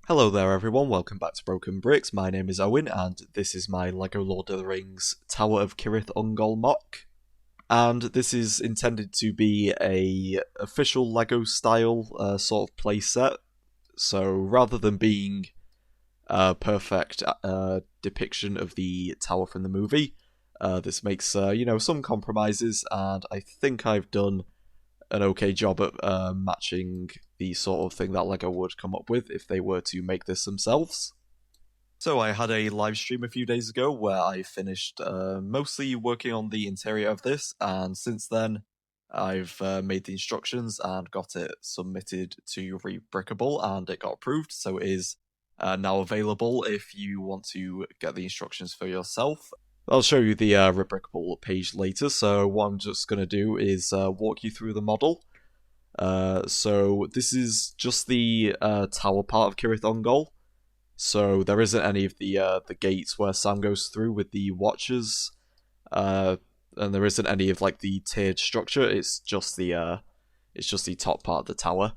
Hello there everyone, welcome back to BrokeNbricks. My name is Owen and this is my LEGO Lord of the Rings Tower of Cirith Ungol MOC. And this is intended to be a official LEGO style sort of playset. So rather than being a perfect depiction of the tower from the movie, this makes some compromises, and I think I've done an okay job at matching the sort of thing that LEGO would come up with if they were to make this themselves. So I had a live stream a few days ago where I finished mostly working on the interior of this, and since then I've made the instructions and got it submitted to Rebrickable, and it got approved, so it is now available if you want to get the instructions for yourself. I'll show you the Rebrickable page later, so what I'm just going to do is walk you through the model. So this is just the tower part of Cirith Ungol. So there isn't any of the gates where Sam goes through with the watchers, and there isn't any of like the tiered structure. It's just the top part of the tower.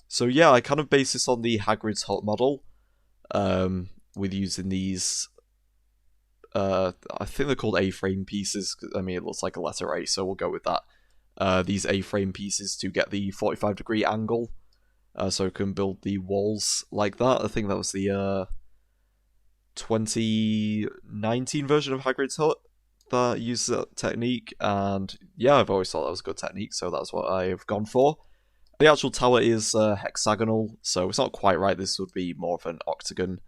So yeah, I kind of base this on the Hagrid's Hut model, with using these. I think they're called A-frame pieces. I mean, it looks like a letter A, so we'll go with that. These A-frame pieces to get the 45-degree angle, so it can build the walls like that. I think that was the 2019 version of Hagrid's Hut that used that technique, and yeah, I've always thought that was a good technique, so that's what I've gone for. The actual tower is hexagonal, so it's not quite right. This would be more of an octagon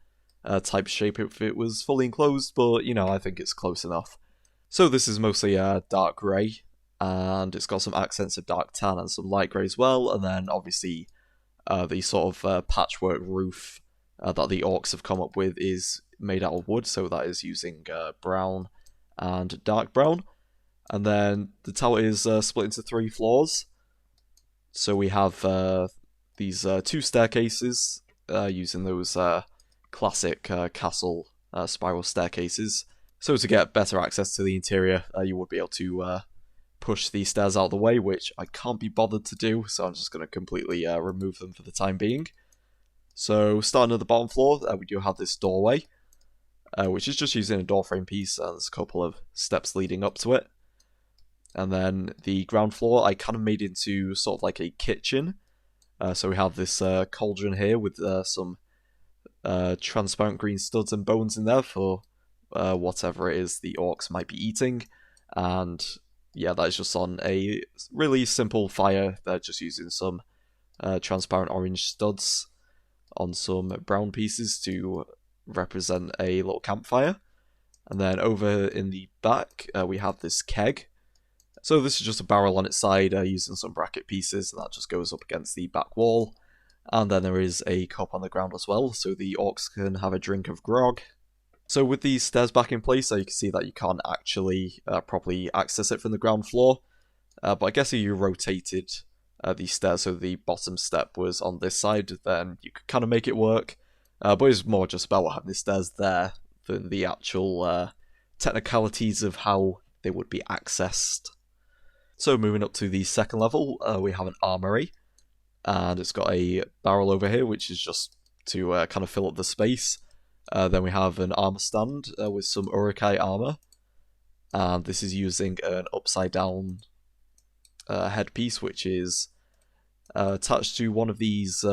type shape if it was fully enclosed, but you know, I think it's close enough. So this is mostly dark grey, and it's got some accents of dark tan and some light grey as well, and then obviously the sort of patchwork roof that the orcs have come up with is made out of wood, so that is using brown and dark brown. And then the tower is split into 3 floors, so we have these 2 staircases using those classic castle spiral staircases. So to get better access to the interior, you would be able to push these stairs out of the way, which I can't be bothered to do, so I'm just going to completely remove them for the time being. So starting at the bottom floor, we do have this doorway, which is just using a door frame piece, and there's a couple of steps leading up to it. And then the ground floor I kind of made into sort of like a kitchen. So we have this cauldron here with some transparent green studs and bones in there for whatever it is the orcs might be eating, and yeah, that is just on a really simple fire. They're just using some transparent orange studs on some brown pieces to represent a little campfire. And then over in the back we have this keg. So this is just a barrel on its side using some bracket pieces, and that just goes up against the back wall. And then there is a cup on the ground as well, so the orcs can have a drink of grog. So with these stairs back in place, you can see that you can't actually properly access it from the ground floor. But I guess if you rotated these stairs so the bottom step was on this side, then you could kind of make it work. But it's more just about having the stairs there than the actual technicalities of how they would be accessed. So moving up to the second level, we have an armory. And it's got a barrel over here, which is just to kind of fill up the space. Then we have an armor stand with some Uruk-hai armor, and this is using an upside down headpiece, which is attached to one of these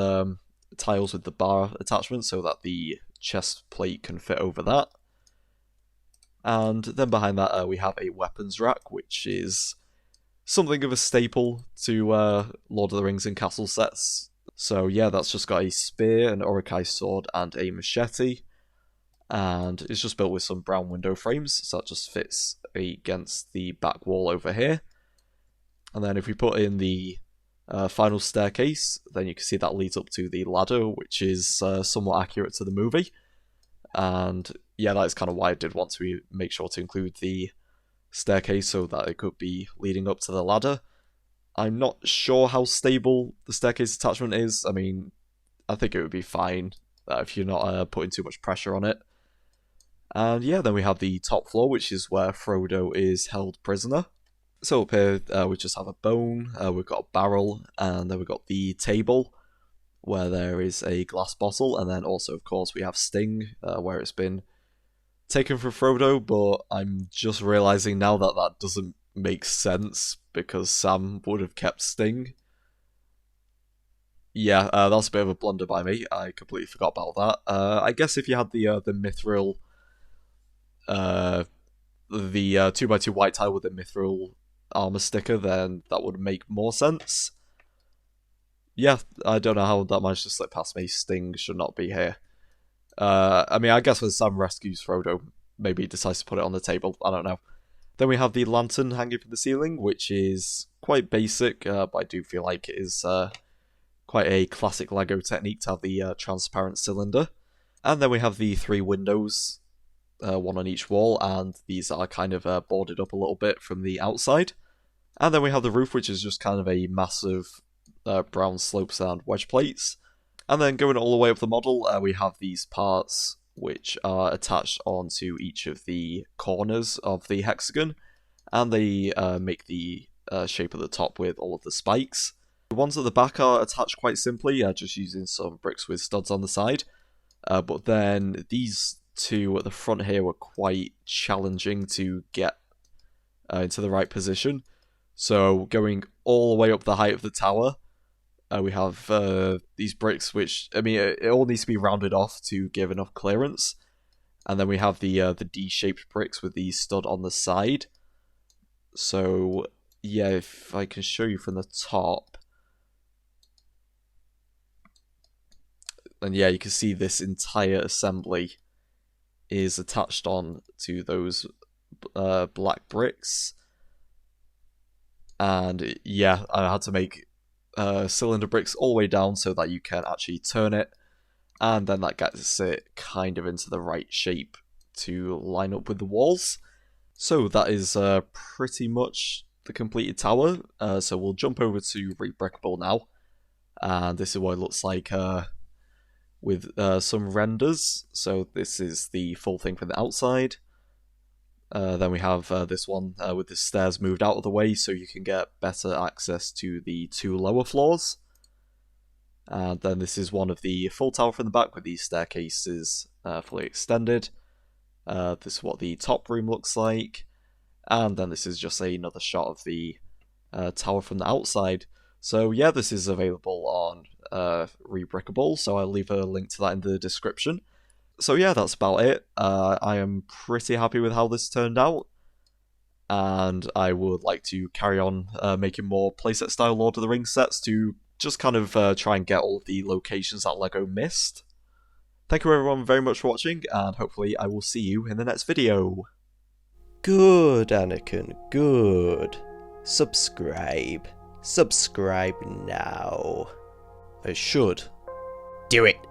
tiles with the bar attachment, so that the chest plate can fit over that. And then behind that we have a weapons rack, which is something of a staple to Lord of the Rings and castle sets. So yeah, that's just got a spear, an Uruk-hai sword, and a machete. And it's just built with some brown window frames, so that just fits against the back wall over here. And then if we put in the final staircase, then you can see that leads up to the ladder, which is somewhat accurate to the movie. And yeah, that is kind of why I did want to make sure to include the staircase so that it could be leading up to the ladder. I'm not sure how stable the staircase attachment is. I mean, I think it would be fine if you're not putting too much pressure on it. And yeah, then we have the top floor, which is where Frodo is held prisoner. So up here we just have a bone, we've got a barrel, and then we've got the table. where there is a glass bottle, and then also, of course, we have Sting, where it's been taken from Frodo, but I'm just realizing now that that doesn't make sense, because Sam would have kept Sting. Yeah, that's a bit of a blunder by me. I completely forgot about that. I guess if you had the Mithril, the 2x2 white tile with the Mithril armor sticker, then that would make more sense. Yeah, I don't know how that managed to slip past me. Sting should not be here. I mean, I guess when Sam rescues Frodo, maybe he decides to put it on the table. I don't know. Then we have the lantern hanging from the ceiling, which is quite basic, but I do feel like it is quite a classic LEGO technique to have the transparent cylinder. And then we have the 3 windows, one on each wall, and these are kind of boarded up a little bit from the outside. And then we have the roof, which is just kind of a massive brown slopes and wedge plates. And then going all the way up the model, we have these parts which are attached onto each of the corners of the hexagon, and they make the shape of the top with all of the spikes. The ones at the back are attached quite simply, just using some bricks with studs on the side, but then these 2 at the front here were quite challenging to get into the right position. So going all the way up the height of the tower, we have these bricks, which, I mean, it all needs to be rounded off to give enough clearance. And then we have the D-shaped bricks with the stud on the side. So, yeah, if I can show you from the top. And yeah, you can see this entire assembly is attached on to those black bricks. And yeah, I had to make cylinder bricks all the way down so that you can actually turn it, and then that gets it kind of into the right shape to line up with the walls. So that is pretty much the completed tower. So we'll jump over to Rebreakable now, and this is what it looks like with some renders. So this is the full thing from the outside. Then we have this one with the stairs moved out of the way so you can get better access to the 2 lower floors. And then this is one of the full tower from the back with these staircases fully extended. This is what the top room looks like. And then this is just another shot of the tower from the outside. So yeah, this is available on Rebreakable, so I'll leave a link to that in the description. So yeah, that's about it. I am pretty happy with how this turned out, and I would like to carry on making more playset-style Lord of the Rings sets to just kind of try and get all of the locations that LEGO missed. Thank you everyone very much for watching, and hopefully I will see you in the next video. Good, Anakin, good. Subscribe. Subscribe now. I should. Do it.